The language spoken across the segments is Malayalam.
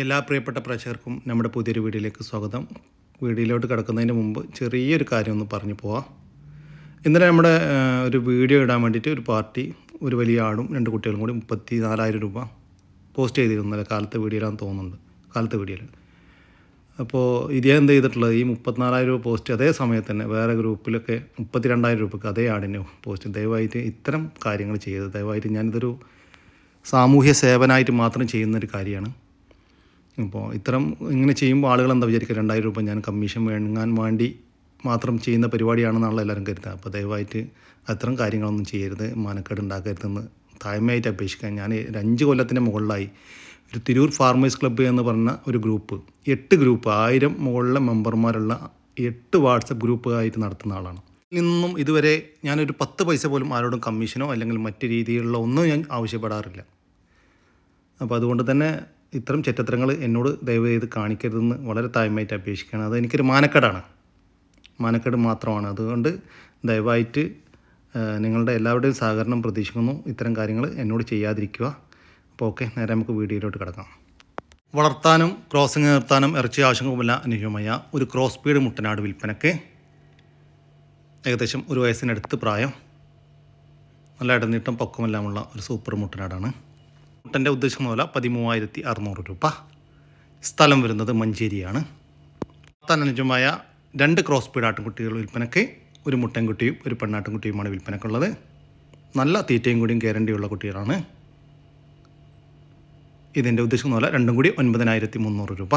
എല്ലാ പ്രിയപ്പെട്ട പ്രേക്ഷകർക്കും നമ്മുടെ പുതിയൊരു വീഡിയോയിലേക്ക് സ്വാഗതം. വീഡിയോയിലോട്ട് കിടക്കുന്നതിന് മുമ്പ് ചെറിയൊരു കാര്യം ഒന്ന് പറഞ്ഞു പോവാം. ഇന്നലെ നമ്മുടെ ഒരു വീഡിയോ ഇടാൻ വേണ്ടിയിട്ട് ഒരു പാർട്ടി ഒരു വലിയ ആടും രണ്ട് കുട്ടികളും കൂടി 34,000 രൂപ പോസ്റ്റ് ചെയ്തിരുന്നല്ലേ കാലത്തെ വീഡിയോയിലാണെന്ന് തോന്നുന്നുണ്ട്. കാലത്തെ വീഡിയോയിൽ അപ്പോൾ ഇതേ എന്ത് ചെയ്തിട്ടുള്ളത് ഈ 34,000 രൂപ പോസ്റ്റ് അതേ സമയത്ത് തന്നെ വേറെ ഗ്രൂപ്പിലൊക്കെ 32,000 രൂപയ്ക്ക് അതേ ആടിന് പോസ്റ്റ്. ദയവായിട്ട് ഇത്തരം കാര്യങ്ങൾ ചെയ്തത്. ദയവായിട്ട് ഞാനിതൊരു സാമൂഹ്യ സേവനമായിട്ട് മാത്രം ചെയ്യുന്നൊരു കാര്യമാണ്. അപ്പോൾ ഇങ്ങനെ ചെയ്യുമ്പോൾ ആളുകൾ എന്താ വിചാരിക്കുക 2,000 രൂപ ഞാൻ കമ്മീഷൻ വാങ്ങാൻ വേണ്ടി മാത്രം ചെയ്യുന്ന പരിപാടിയാണെന്നാണല്ലോ എല്ലാവരും കരുതുക. അപ്പോൾ ദയവായിട്ട് അത്തരം കാര്യങ്ങളൊന്നും ചെയ്യരുത്, മാനക്കേട് ഉണ്ടാക്കരുതെന്ന് താഴ്മയായിട്ട് അപേക്ഷിക്കാൻ. ഞാൻ 5 കൊല്ലത്തിൻ്റെ മുകളിലായി ഒരു തിരൂർ ഫാർമേഴ്സ് ക്ലബ്ബ് എന്ന് പറഞ്ഞ ഒരു ഗ്രൂപ്പ് 8 ഗ്രൂപ്പ് 1000 മുകളിലെ മെമ്പർമാരുള്ള 8 വാട്സപ്പ് ഗ്രൂപ്പായിട്ട് നടത്തുന്ന ആളാണ്. നിന്നും ഇതുവരെ ഞാനൊരു 10 പൈസ പോലും ആരോടും കമ്മീഷനോ അല്ലെങ്കിൽ മറ്റ് രീതിയിലുള്ള ഒന്നും ഞാൻ ആവശ്യപ്പെടാറില്ല. അപ്പോൾ അതുകൊണ്ട് തന്നെ ഇത്തരം ചെറ്റത്തരങ്ങൾ എന്നോട് ദയവ് ചെയ്ത് കാണിക്കരുതെന്ന് വളരെ താഴ്മയായിട്ട് അപേക്ഷിക്കുകയാണ്. അത് എനിക്കൊരു മാനക്കേട് മാത്രമാണ്. അതുകൊണ്ട് ദയവായിട്ട് നിങ്ങളുടെ എല്ലാവരുടെയും സഹകരണം പ്രതീക്ഷിക്കുന്നു. ഇത്തരം കാര്യങ്ങൾ എന്നോട് ചെയ്യാതിരിക്കുക. അപ്പോൾ ഓക്കെ, നേരെ നമുക്ക് വീഡിയോയിലോട്ട് കിടക്കാം. വളർത്താനും ക്രോസിങ് നിർത്താനും ഇറച്ചി ആവശ്യങ്ങളുമില്ല അനുയോജ്യമായ ഒരു ക്രോസ് ബീഡ് മുട്ടനാട് വിൽപ്പനയ്ക്ക്. ഏകദേശം 1 വയസ്സിനടുത്ത് പ്രായം, നല്ല ഇടനീട്ടം പൊക്കമെല്ലാമുള്ള ഒരു സൂപ്പർ മുട്ടനാടാണ്. മുട്ടൻ്റെ ഉദ്ദേശിക്കുന്ന പോലെ 13,600 രൂപ. സ്ഥലം വരുന്നത് മഞ്ചേരിയാണ്. വളർത്താൻ അനുയോജ്യമായ 2 ക്രോസ് ബീഡ് ആട്ടിൻകുട്ടികൾ വിൽപ്പനയ്ക്ക്. ഒരു മുട്ടൻകുട്ടിയും ഒരു പെണ്ണാട്ടിൻകുട്ടിയുമാണ് വിൽപ്പനക്കുള്ളത്. നല്ല തീറ്റയും കൂടിയും ഗ്യാരണ്ടിയുള്ള കുട്ടികളാണ്. ഇതിൻ്റെ ഉദ്ദേശിക്കുന്ന പോലെ രണ്ടും കൂടി 9,300 രൂപ.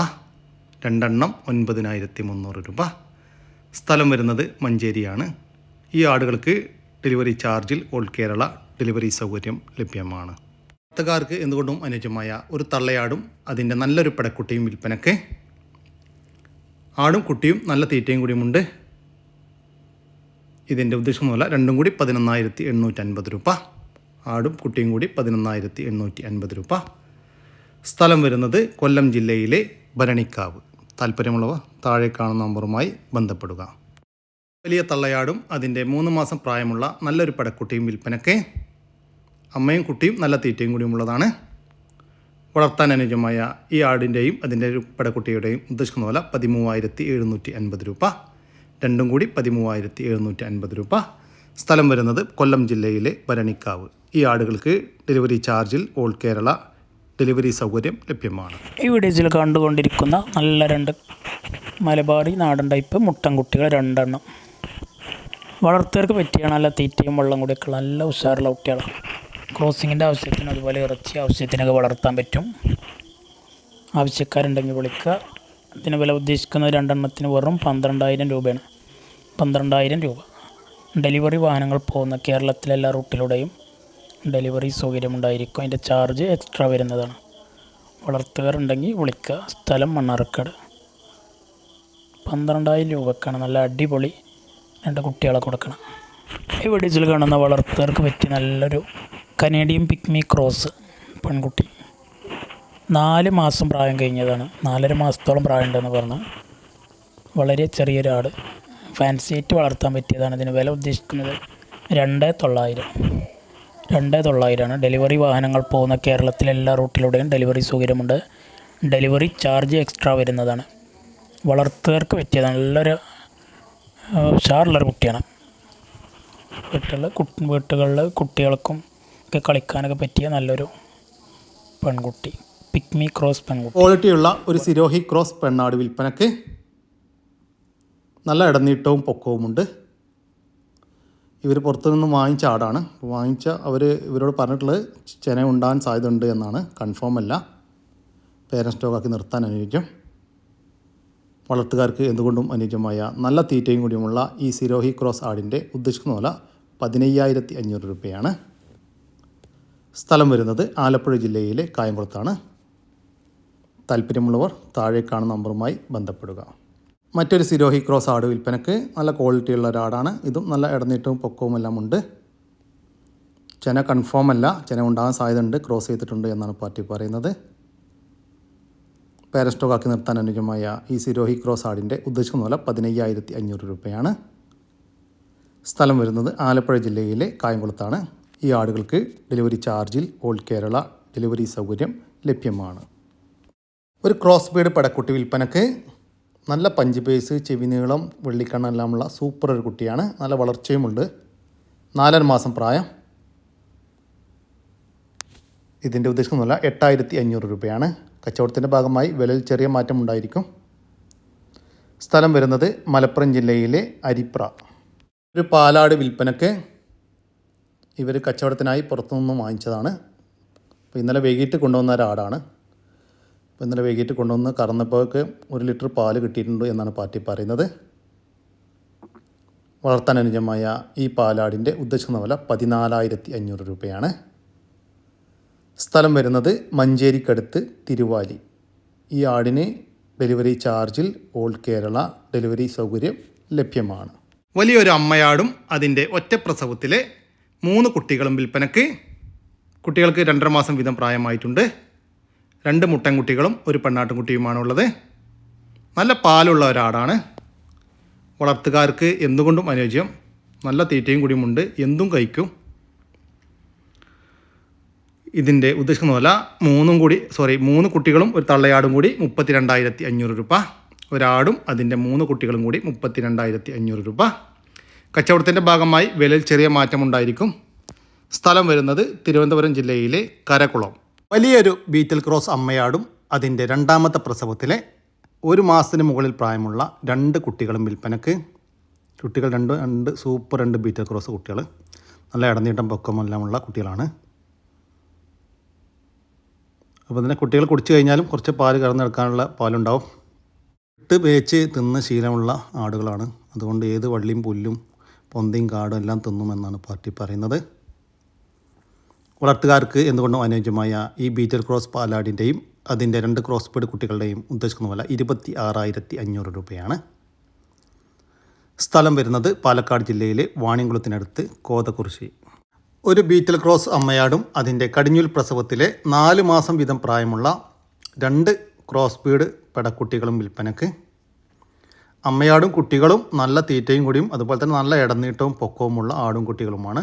2 എണ്ണം 9,300 രൂപ. സ്ഥലം വരുന്നത് മഞ്ചേരിയാണ്. ഈ ആടുകൾക്ക് ഡെലിവറി ചാർജിൽ ഓൾ കേരള ഡെലിവറി സൗകര്യം ലഭ്യമാണ്. വളർത്തുകാർക്ക് എന്തുകൊണ്ടും അനുയോജ്യമായ ഒരു തള്ളയാടും അതിൻ്റെ നല്ലൊരു പടക്കുട്ടിയും വിൽപ്പനയ്ക്ക്. ആടും കുട്ടിയും നല്ല തീറ്റയും കൂടിയുമുണ്ട്. ഇതിൻ്റെ ഉദ്ദേശിക്കുന്ന പോലെ രണ്ടും കൂടി 11,850 രൂപ. ആടും കുട്ടിയും കൂടി 11,850 രൂപ. സ്ഥലം വരുന്നത് കൊല്ലം ജില്ലയിലെ ഭരണിക്കാവ്. താല്പര്യമുള്ളവർ താഴെ കാണുന്ന നമ്പറുമായി ബന്ധപ്പെടുക. വലിയ തള്ളയാടും അതിൻ്റെ 3 മാസം പ്രായമുള്ള നല്ലൊരു പടക്കുട്ടിയും വിൽപ്പനയ്ക്ക്. അമ്മയും കുട്ടിയും നല്ല തീറ്റയും കൂടിയുമുള്ളതാണ്. വളർത്താൻ അനുയോജ്യമായ ഈ ആടിൻ്റെയും അതിൻ്റെ ഒരു പടക്കുട്ടിയുടെയും ഉദ്ദേശിക്കുന്ന പോലെ 13,750 രൂപ. രണ്ടും കൂടി 13,750 രൂപ. സ്ഥലം വരുന്നത് കൊല്ലം ജില്ലയിലെ ഭരണിക്കാവ്. ഈ ആടുകൾക്ക് ഡെലിവറി ചാർജിൽ ഓൾ കേരള ഡെലിവറി സൗകര്യം ലഭ്യമാണ്. ഈ വീഡിയോയിൽ കണ്ടുകൊണ്ടിരിക്കുന്ന നല്ല 2 മലബാറി നാടൻ ടൈപ്പ് മുട്ടൻകുട്ടികൾ 2 എണ്ണം. വളർത്തുകാർക്ക് പറ്റിയ നല്ല തീറ്റയും വെള്ളം കൂടിയൊക്കെ നല്ല ഉഷാറുള്ള കുട്ടികളാണ്. ക്രോസിങ്ങിൻ്റെ ആവശ്യത്തിന് അതുപോലെ ഇറച്ചി ആവശ്യത്തിനൊക്കെ വളർത്താൻ പറ്റും. ആവശ്യക്കാരുണ്ടെങ്കിൽ വിളിക്കുക. ഇതിന് വില ഉദ്ദേശിക്കുന്നത് 2 എണ്ണത്തിന് വെറും 12,000 രൂപയാണ്. 12,000 രൂപ. ഡെലിവറി വാഹനങ്ങൾ പോകുന്ന കേരളത്തിലെ എല്ലാ റൂട്ടിലൂടെയും ഡെലിവറി സൗകര്യമുണ്ടായിരിക്കും. അതിൻ്റെ ചാർജ് എക്സ്ട്രാ വരുന്നതാണ്. വളർത്തുകാരുണ്ടെങ്കിൽ വിളിക്കുക. സ്ഥലം മണ്ണാർക്കാട്. 12,000 രൂപക്കാണ് നല്ല അടിപൊളി 2 കുട്ടികളെ കൊടുക്കണം. ഈ വീഡിയോയിൽ കാണുന്ന വളർത്തുകാർക്ക് പറ്റിയ നല്ലൊരു കനേഡിയൻ പിഗ്മി ക്രോസ് പെൺകുട്ടി. 4 മാസം പ്രായം കഴിഞ്ഞതാണ്. 4.5 മാസത്തോളം പ്രായമുണ്ടെന്ന് പറഞ്ഞ് വളരെ ചെറിയൊരാട് ഫാൻസി ആയിട്ട് വളർത്താൻ പറ്റിയതാണ്. ഇതിന് വില ഉദ്ദേശിക്കുന്നത് 2,900. 2,900 ഡെലിവറി വാഹനങ്ങൾ പോകുന്ന കേരളത്തിലെ എല്ലാ റൂട്ടിലൂടെയും ഡെലിവറി സൗകര്യമുണ്ട്. ഡെലിവറി ചാർജ് എക്സ്ട്രാ വരുന്നതാണ്. വളർത്തുകാർക്ക് പറ്റിയത് നല്ലൊരു ഉഷാറുള്ളൊരു കുട്ടിയാണ്. വീട്ടുകളിൽ കുട്ടികൾക്കും ഒക്കെ കളിക്കാനൊക്കെ പറ്റിയ നല്ലൊരു പെൺകുട്ടി. പിഗ്മി ക്രോസ് പെൺകുട്ടി. ക്വാളിറ്റിയുള്ള ഒരു സിരോഹി ക്രോസ് പെണ്ണാട് വിൽപ്പനയ്ക്ക്. നല്ല ഇടനീട്ടവും പൊക്കവുമുണ്ട്. ഇവർ പുറത്തുനിന്ന് വാങ്ങിച്ച ആടാണ്. ഇവരോട് പറഞ്ഞിട്ടുള്ളത് ചെന ഉണ്ടാകാൻ സാധ്യതയുണ്ട് എന്നാണ്. കൺഫേം അല്ല. പേരൻ സ്റ്റോക്കാക്കി നിർത്താൻ അനുയോജ്യം. വളർത്തുകാർക്ക് എന്തുകൊണ്ടും അനുയോജ്യമായ നല്ല തീറ്റയും കൂടിയുമുള്ള ഈ സിരോഹി ക്രോസ് ആടിൻ്റെ ഉദ്ദേശിക്കുന്ന പോലെ 15,500 രൂപയാണ്. സ്ഥലം വരുന്നത് ആലപ്പുഴ ജില്ലയിലെ കായംകുളത്താണ്. താല്പര്യമുള്ളവർ താഴെ കാണുന്ന നമ്പറുമായി ബന്ധപ്പെടുക. മറ്റൊരു സിരോഹി ക്രോസ് ആട് വിൽപ്പനയ്ക്ക്. നല്ല ക്വാളിറ്റിയുള്ള ഒരാടാണ്. ഇതും നല്ല ഇടനീട്ടവും പൊക്കവും എല്ലാം ഉണ്ട്. ചെന കൺഫേം അല്ല. ചെന ഉണ്ടാകാൻ സാധ്യതയുണ്ട്. ക്രോസ് ചെയ്തിട്ടുണ്ട് എന്നാണ് പാർട്ടി പറയുന്നത്. പേരൻ സ്റ്റോക്കാക്കി നിർത്താൻ അനുയോജ്യമായ ഈ സിരോഹി ക്രോസ് ആടിൻ്റെ ഉദ്ദേശിക്കുന്ന പോലെ 15,500 രൂപയാണ്. സ്ഥലം വരുന്നത് ആലപ്പുഴ ജില്ലയിലെ കായംകുളത്താണ്. ഈ ആടുകൾക്ക് ഡെലിവറി ചാർജിൽ ഓൾ കേരള ഡെലിവറി സൗകര്യം ലഭ്യമാണ്. ഒരു ക്രോസ് ബീഡ് പടക്കുട്ടി വിൽപ്പനക്ക്. നല്ല പഞ്ച് പേസ്, ചെവി നീളം, വെള്ളിക്കണ്ണെല്ലാമുള്ള സൂപ്പർ ഒരു കുട്ടിയാണ്. നല്ല വളർച്ചയുമുണ്ട്. 4.5 മാസം പ്രായം. ഇതിൻ്റെ ഉദ്ദേശിക്കുന്നതല്ല 8500 രൂപയാണ്. കച്ചവടത്തിൻ്റെ ഭാഗമായി വിലയിൽ ചെറിയ മാറ്റം ഉണ്ടായിരിക്കും. സ്ഥലം വരുന്നത് മലപ്പുറം ജില്ലയിലെ അരിപ്ര. ഒരു പാലാട് വിൽപ്പനക്ക്. ഇവർ കച്ചവടത്തിനായി പുറത്തുനിന്ന് വാങ്ങിച്ചതാണ്. അപ്പോൾ ഇന്നലെ വൈകിട്ട് കൊണ്ടുവന്ന ഒരാടാണ്. അപ്പോൾ ഇന്നലെ വൈകിട്ട് കൊണ്ടുവന്ന് കറന്നപ്പോഴേക്ക് 1 ലിറ്റർ പാല് കിട്ടിയിട്ടുണ്ട് എന്നാണ് പാർട്ടി പറയുന്നത്. വളർത്താൻ അനുയോജ്യമായ ഈ പാലാടിൻ്റെ ഉദ്ദേശിക്കുന്ന വില 14,500 രൂപയാണ്. സ്ഥലം വരുന്നത് മഞ്ചേരിക്കടുത്ത് തിരുവാലി. ഈ ആടിന് ഡെലിവറി ചാർജിൽ ഓൾ കേരള ഡെലിവറി സൗകര്യം ലഭ്യമാണ്. വലിയൊരു അമ്മയാടും അതിൻ്റെ ഒറ്റപ്രസവത്തിലെ 3 കുട്ടികളും വിൽപ്പനക്ക്. കുട്ടികൾക്ക് 2.5 മാസം വീതം പ്രായമായിട്ടുണ്ട്. 2 മുട്ടൻകുട്ടികളും ഒരു പെണ്ണാട്ടുംകുട്ടിയുമാണുള്ളത്. നല്ല പാലുള്ള ഒരാടാണ്. വളർത്തുകാർക്ക് എന്തുകൊണ്ടും അനുയോജ്യം. നല്ല തീറ്റയും കൂടിയുമുണ്ട്. എന്തും കഴിക്കും. ഇതിൻ്റെ ഉദ്ദേശിക്കുന്ന വില 3 കുട്ടികളും ഒരു തള്ളയാടും കൂടി 32,500 രൂപ. ഒരാടും അതിൻ്റെ 3 കുട്ടികളും കൂടി 32,500 രൂപ. കച്ചവടത്തിൻ്റെ ഭാഗമായി വിലയിൽ ചെറിയ മാറ്റമുണ്ടായിരിക്കും. സ്ഥലം വരുന്നത് തിരുവനന്തപുരം ജില്ലയിലെ കരക്കുളം. വലിയൊരു ബീറ്റൽ ക്രോസ് അമ്മയാടും അതിൻ്റെ 2ാമത്തെ പ്രസവത്തിലെ 1 മാസത്തിന് മുകളിൽ പ്രായമുള്ള 2 കുട്ടികളും വിൽപ്പനക്ക്. കുട്ടികൾ രണ്ട് സൂപ്പർ 2 ബീറ്റൽ ക്രോസ് കുട്ടികൾ. നല്ല ഇടനീട്ടം പൊക്കമെല്ലാമുള്ള കുട്ടികളാണ്. അപ്പോൾ ഇതിനെ കുട്ടികൾ കുടിച്ചു കഴിഞ്ഞാലും കുറച്ച് പാല് കറന്നെടുക്കാനുള്ള പാലുണ്ടാവും. ഇട്ട് വേച്ച് തിന്ന് ശീലമുള്ള ആടുകളാണ്. അതുകൊണ്ട് ഏത് വള്ളിയും പുല്ലും പൊന്തയും കാടും എല്ലാം തിന്നുമെന്നാണ് പാർട്ടി പറയുന്നത്. വളർത്തുകാർക്ക് എന്തുകൊണ്ടും അനുയോജ്യമായ ഈ ബീറ്റൽ ക്രോസ് പാലാടിൻ്റെയും അതിൻ്റെ 2 ക്രോസ് ബീഡ് കുട്ടികളുടെയും ഉദ്ദേശിക്കുന്ന വില 26,500 രൂപയാണ്. സ്ഥലം വരുന്നത് പാലക്കാട് ജില്ലയിലെ വാണിയംകുളത്തിനടുത്ത് കോതകുറിശി. ഒരു ബീറ്റൽ ക്രോസ് അമ്മയാടും അതിൻ്റെ കടിഞ്ഞൂൽ പ്രസവത്തിലെ 4 മാസം വീതം പ്രായമുള്ള 2 ക്രോസ് ബീഡ് പെടക്കുട്ടികളും വിൽപ്പനക്ക്. അമ്മയാടും കുട്ടികളും നല്ല തീറ്റയും കൂടിയും അതുപോലെ തന്നെ നല്ല ഇടനീട്ടവും പൊക്കവുമുള്ള ആടും കുട്ടികളുമാണ്.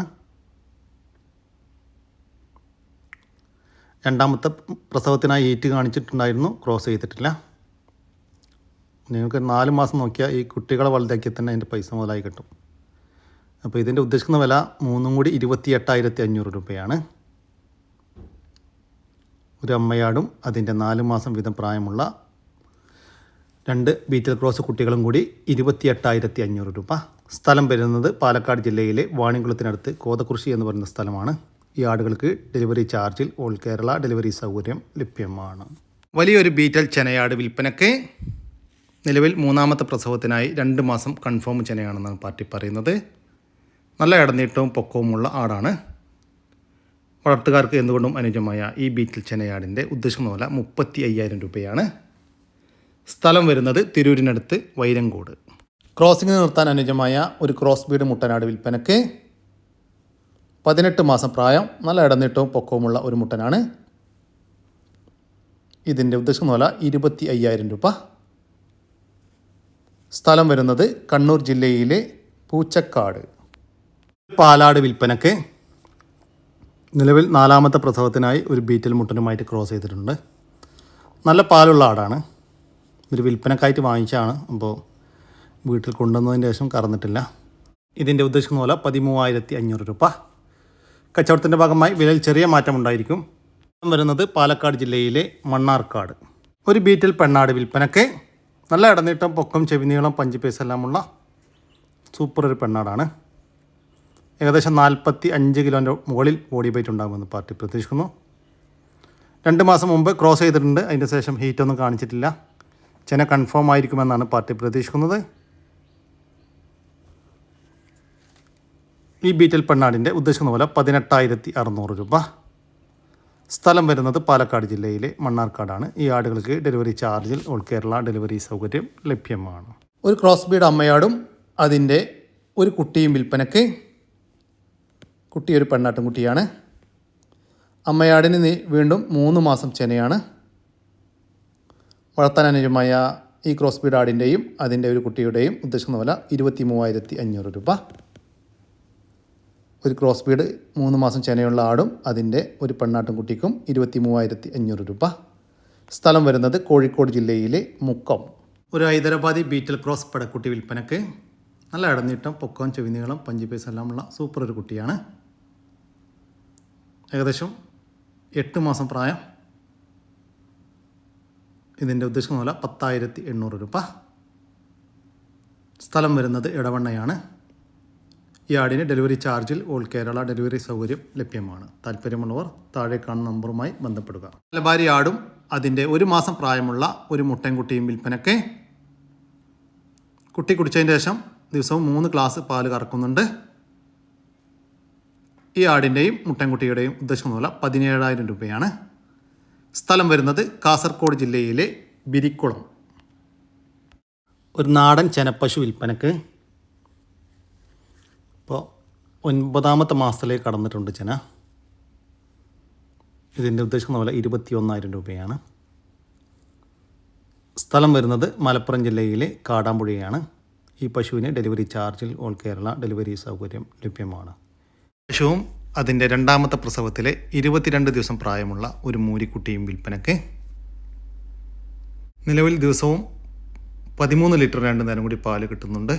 2ാമത്തെ പ്രസവത്തിനായി ഈറ്റ് കാണിച്ചിട്ടുണ്ടായിരുന്നു. ക്രോസ് ചെയ്തിട്ടില്ല. നിങ്ങൾക്ക് 4 മാസം നോക്കിയാൽ ഈ കുട്ടികളെ വലുതാക്കിയാൽ തന്നെ അതിൻ്റെ പൈസ മുതലായി കിട്ടും. അപ്പോൾ ഇതിൻ്റെ ഉദ്ദേശിക്കുന്ന വില 3 കൂടി 28,500 രൂപയാണ്. ഒരു അമ്മയാടും അതിൻ്റെ 4 മാസം വീതം പ്രായമുള്ള 2 ബീറ്റൽ ക്രോസ് കുട്ടികളും കൂടി 28,500 രൂപ. സ്ഥലം വരുന്നത് പാലക്കാട് ജില്ലയിലെ വാണിയംകുളത്തിനടുത്ത് കോതകുറിശി എന്ന് പറയുന്ന സ്ഥലമാണ്. ഈ ആടുകൾക്ക് ഡെലിവറി ചാർജിൽ ഓൾ കേരള ഡെലിവറി സൗകര്യം ലഭ്യമാണ്. വലിയൊരു ബീറ്റൽ ചെനയാട് വിൽപ്പനക്ക്. നിലവിൽ 3ാമത്തെ പ്രസവത്തിനായി 2 മാസം കൺഫേം ചെനയാണെന്നാണ് പാർട്ടി പറയുന്നത്. നല്ല ഇടനീട്ടവും പൊക്കവുമുള്ള ആടാണ്. വളർത്തുകാർക്ക് എന്തുകൊണ്ടും അനുയോജ്യമായ ഈ ബീറ്റൽ ചെനയാടിൻ്റെ ഉദ്ദേശിക്കുന്ന വില 35,000 രൂപയാണ്. സ്ഥലം വരുന്നത് തിരൂരിനടുത്ത് വൈരങ്കോട്. ക്രോസിംഗ് നിർത്താൻ അനുയോജ്യമായ ഒരു ക്രോസ് ബീഡ് മുട്ടനാട് വിൽപ്പനക്ക്. 18 മാസം പ്രായം, നല്ല ഇടനീട്ടവും പൊക്കവുമുള്ള ഒരു മുട്ടനാണ്. ഇതിൻ്റെ ഉദ്ദേശിക്കുന്ന വില 25,000 രൂപ. സ്ഥലം വരുന്നത് കണ്ണൂർ ജില്ലയിലെ പൂച്ചക്കാട്. പാലാട് വിൽപ്പനക്ക്. നിലവിൽ 4ാമത്തെ പ്രസവത്തിനായി ഒരു ബീറ്റൽ മുട്ടനുമായിട്ട് ക്രോസ് ചെയ്തിട്ടുണ്ട്. നല്ല പാലുള്ള ആടാണ്. ഒരു വിൽപ്പനക്കായിട്ട് വാങ്ങിച്ചാണ്. അപ്പോൾ വീട്ടിൽ കൊണ്ടുവന്നതിന് ശേഷം കറന്നിട്ടില്ല. ഇതിൻ്റെ ഉദ്ദേശിക്കുന്ന പോലെ 13,500 രൂപ. കച്ചവടത്തിൻ്റെ ഭാഗമായി വിലയിൽ ചെറിയ മാറ്റമുണ്ടായിരിക്കും. വരുന്നത് പാലക്കാട് ജില്ലയിലെ മണ്ണാർക്കാട്. ഒരു ബീറ്റൽ പെണ്ണാട് വിൽപ്പനക്ക്. നല്ല ഇടനീട്ടം, പൊക്കം, ചെവിനീളം, പഞ്ച് പേസ് എല്ലാമുള്ള സൂപ്പർ ഒരു പെണ്ണാടാണ്. ഏകദേശം 45 കിലോൻ്റെ മുകളിൽ ബോഡി വെയിറ്റ് ഉണ്ടാകുമെന്ന് പാർട്ടി പ്രതീക്ഷിക്കുന്നു. 2 മാസം മുമ്പ് ക്രോസ് ചെയ്തിട്ടുണ്ട്. അതിൻ്റെ ശേഷം ഹീറ്റൊന്നും കാണിച്ചിട്ടില്ല. ചെന കൺഫേം ആയിരിക്കുമെന്നാണ് പാർട്ടി പ്രതീക്ഷിക്കുന്നത്. ഈ ബീറ്റൽ പെണ്ണാടിൻ്റെ ഉദ്ദേശിക്കുന്ന പോലെ 18,600 രൂപ. സ്ഥലം വരുന്നത് പാലക്കാട് ജില്ലയിലെ മണ്ണാർക്കാടാണ്. ഈ ആടുകൾക്ക് ഡെലിവറി ചാർജിൽ ഓൾ കേരള ഡെലിവറി സൗകര്യം ലഭ്യമാണ്. ഒരു ക്രോസ് ബീഡ് അമ്മയാടും അതിൻ്റെ ഒരു കുട്ടിയും വിൽപ്പനക്ക്. കുട്ടി ഒരു പെണ്ണാട്ടും കുട്ടിയാണ്. അമ്മയാടിന് വീണ്ടും 3 മാസം ചെനയാണ്. വളർത്താൻ അനുയോജ്യമായ ഈ ക്രോസ് ബീഡ് ആടിൻ്റെയും അതിൻ്റെ ഒരു കുട്ടിയുടെയും ഉദ്ദേശിക്കുന്ന വില 23,500 രൂപ. ഒരു ക്രോസ് ബീഡ് 3 മാസം ചെനയുള്ള ആടും അതിൻ്റെ ഒരു പെണ്ണാട്ടും കുട്ടിക്കും 23,500 രൂപ. സ്ഥലം വരുന്നത് കോഴിക്കോട് ജില്ലയിലെ മുക്കം. ഒരു ഹൈദരാബാദി ബീറ്റൽ ക്രോസ് പടക്കുട്ടി വിൽപ്പനക്ക്. നല്ല ഇടനീട്ടം, പൊക്കം, ചെവിനീളം, പഞ്ചിപ്പേസ് എല്ലാമുള്ള സൂപ്പർ ഒരു കുട്ടിയാണ്. ഏകദേശം 8 മാസം പ്രായം. ഇതിൻ്റെ ഉദ്ദേശിക്കുന്ന വില 10,800 രൂപ. സ്ഥലം വരുന്നത് ഇടവണ്ണയാണ്. ഈ ആടിന് ഡെലിവറി ചാർജിൽ ഓൾ കേരള ഡെലിവറി സൗകര്യം ലഭ്യമാണ്. താല്പര്യമുള്ളവർ താഴെ കാണുന്ന നമ്പറുമായി ബന്ധപ്പെടുക. മലബാരി ആടും അതിൻ്റെ 1 മാസം പ്രായമുള്ള ഒരു മുട്ടൻകുട്ടിയും വിൽപ്പനയ്ക്ക്. കുട്ടി കുടിച്ചതിന് ശേഷം ദിവസവും 3 ഗ്ലാസ് പാല് കറക്കുന്നുണ്ട്. ഈ ആടിൻ്റെയും മുട്ടൻകുട്ടിയുടെയും ഉദ്ദേശിക്കുന്ന വില 17,000 രൂപയാണ്. സ്ഥലം വരുന്നത് കാസർഗോഡ് ജില്ലയിലെ ബിരിക്കുളം. ഒരു നാടൻ ചെനപ്പശു വിൽപ്പനക്ക്. ഇപ്പോൾ 9ാമത്തെ മാസത്തിലേക്ക് കടന്നിട്ടുണ്ട് ചെന. ഇതിൻ്റെ ഉദ്ദേശിക്കുന്ന വില 21,000 രൂപയാണ്. സ്ഥലം വരുന്നത് മലപ്പുറം ജില്ലയിലെ കാടാമ്പുഴയാണ്. ഈ പശുവിന് ഡെലിവറി ചാർജിൽ ഓൾ കേരള ഡെലിവറി സൗകര്യം ലഭ്യമാണ്. പശുവും അതിൻ്റെ 2ാമത്തെ പ്രസവത്തിലെ 22 ദിവസം പ്രായമുള്ള ഒരു മൂരിക്കുട്ടിയും വിൽപ്പനക്ക്. നിലവിൽ ദിവസവും 13 ലിറ്റർ 2 നേരം കൂടി പാല് കിട്ടുന്നുണ്ട്.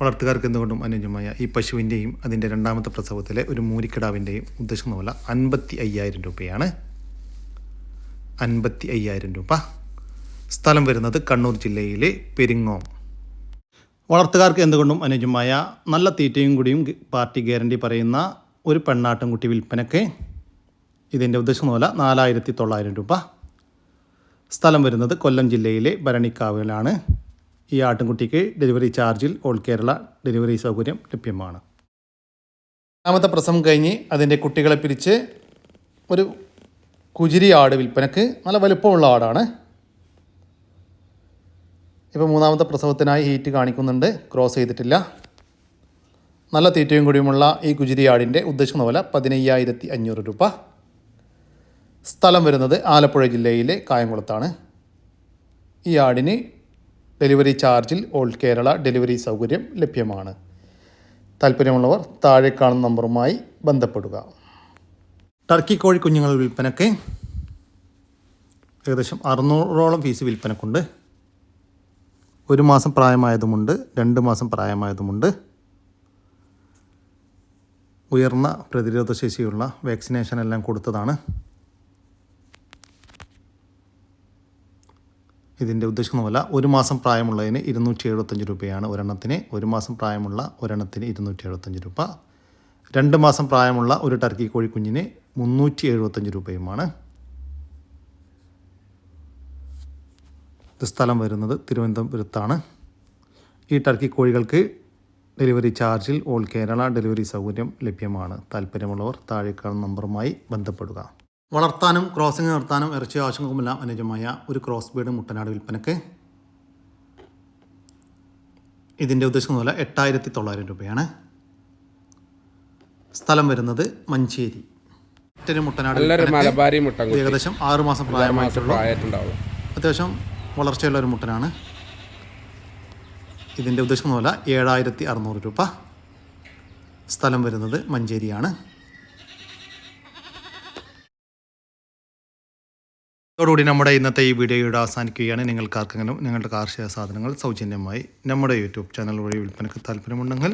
വളർത്തുകാർക്ക് എന്തുകൊണ്ടും അനുയോജ്യമായ ഈ പശുവിൻ്റെയും അതിൻ്റെ 2ാമത്തെ പ്രസവത്തിലെ ഒരു മൂരിക്കിടാവിൻ്റെയും ഉദ്ദേശിക്കുന്ന വില 55,000 രൂപയാണ്. 55,000 രൂപ. സ്ഥലം വരുന്നത് കണ്ണൂർ ജില്ലയിലെ പെരിങ്ങോം. വളർത്തുകാർക്ക് എന്തുകൊണ്ടും അനുയോജ്യമായ നല്ല തീറ്റയും കൂടിയും പാർട്ടി ഗ്യാരണ്ടി പറയുന്ന ഒരു പെണ്ണാട്ടുംകുട്ടി വിൽപ്പനയ്ക്ക്. ഇതിൻ്റെ ഉദ്ദേശിക്കുന്ന വില 4,900 രൂപ. സ്ഥലം വരുന്നത് കൊല്ലം ജില്ലയിലെ ഭരണിക്കാവിലാണ്. ഈ ആട്ടിൻകുട്ടിക്ക് ഡെലിവറി ചാർജിൽ ഓൾ കേരള ഡെലിവറി സൗകര്യം ലഭ്യമാണ്. 2ാമത്തെ പ്രസവം കഴിഞ്ഞ് അതിൻ്റെ കുട്ടികളെ പിരിച്ച് ഒരു കുജിരി ആട് വിൽപ്പനക്ക്. നല്ല വലുപ്പമുള്ള ആടാണ്. ഇപ്പോൾ 3ാമത്തെ പ്രസവത്തിനായി ഹീറ്റ് കാണിക്കുന്നുണ്ട്. ക്രോസ് ചെയ്തിട്ടില്ല. നല്ല തീറ്റയും കൂടിയുമുള്ള ഈ കുജിരി ആടിൻ്റെ ഉദ്ദേശിക്കുന്ന വില 15,500 രൂപ. സ്ഥലം വരുന്നത് ആലപ്പുഴ ജില്ലയിലെ കായംകുളത്താണ്. ഈ ആടിന് ഡെലിവറി ചാർജിൽ ഓൾ കേരള ഡെലിവറി സൗകര്യം ലഭ്യമാണ്. താല്പര്യമുള്ളവർ താഴെ കാണുന്ന നമ്പറുമായി ബന്ധപ്പെടുക. ടർക്കി കോഴി കുഞ്ഞുങ്ങൾ വിൽപ്പനയ്ക്ക്. ഏകദേശം 600ഓളം പീസ് വിൽപ്പനക്കുണ്ട്. 1 മാസം പ്രായമായതുമുണ്ട്, 2 മാസം പ്രായമായതുമുണ്ട്. ഉയർന്ന പ്രതിരോധ ശേഷിയുള്ള വാക്സിനേഷൻ എല്ലാം കൊടുത്തതാണ്. ഇതിൻ്റെ ഉദ്ദേശിക്കുന്ന വില 1 മാസം പ്രായമുള്ളതിന് 275 രൂപയാണ് ഒരെണ്ണത്തിന്. 1 മാസം പ്രായമുള്ള ഒരെണ്ണത്തിന് 275 രൂപ. 2 മാസം പ്രായമുള്ള ഒരു ടർക്കി കോഴി കുഞ്ഞിന് 375 രൂപയുമാണ്. ഇത് സ്ഥലം വരുന്നത് തിരുവനന്തപുരത്താണ്. ഈ ടർക്കി കോഴികൾക്ക് ഡെലിവറി ചാർജിൽ ഓൾ കേരള ഡെലിവറി സൗകര്യം ലഭ്യമാണ്. താല്പര്യമുള്ളവർ താഴെ കാണുന്ന നമ്പറുമായി ബന്ധപ്പെടുക. വളർത്താനും ക്രോസിംഗ് നടത്താനും ഇറച്ചി ആവശ്യങ്ങൾക്കുമെല്ലാം അനുയോജ്യമായ ഒരു ക്രോസ് ബീഡ് മുട്ടനാട് വിൽപ്പനക്ക്. ഇതിൻ്റെ ഉദ്ദേശിക്കുന്ന വില 8,900 രൂപയാണ്. സ്ഥലം വരുന്നത് മഞ്ചേരി. മറ്റൊരു മുട്ടനാട് ഏകദേശം 6 മാസം പ്രായമായിട്ടുള്ള അത്യാവശ്യം വളർച്ചയുള്ള ഒരു മുട്ടനാണ്. ഇതിൻ്റെ ഉദ്ദേശിക്കുന്ന വില 7,600 രൂപ. സ്ഥലം വരുന്നത് മഞ്ചേരിയാണ്. അതോടുകൂടി നമ്മുടെ ഇന്നത്തെ ഈ വീഡിയോയുടെ അവസാനിക്കുകയാണ്. നിങ്ങൾക്കാർക്കെങ്കിലും നിങ്ങളുടെ കാർഷിക സാധനങ്ങൾ സൗജന്യമായി നമ്മുടെ യൂട്യൂബ് ചാനൽ വഴി വിൽപ്പനയ്ക്ക് താല്പര്യമുണ്ടെങ്കിൽ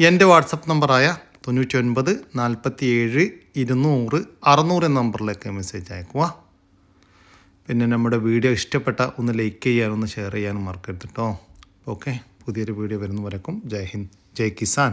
എൻ്റെ വാട്സപ്പ് നമ്പറായ 99 47 200 600 എന്ന നമ്പറിലേക്ക് മെസ്സേജ് അയക്കുക. പിന്നെ നമ്മുടെ വീഡിയോ ഇഷ്ടപ്പെട്ട ഒന്ന് ലൈക്ക് ചെയ്യാനും ഒന്ന് ഷെയർ ചെയ്യാനും മറക്കരുത് കേട്ടോ. ഓക്കെ, പുതിയൊരു വീഡിയോ വരുന്നവരേക്കും ജയ് ഹിന്ദ്, ജയ് കിസാൻ.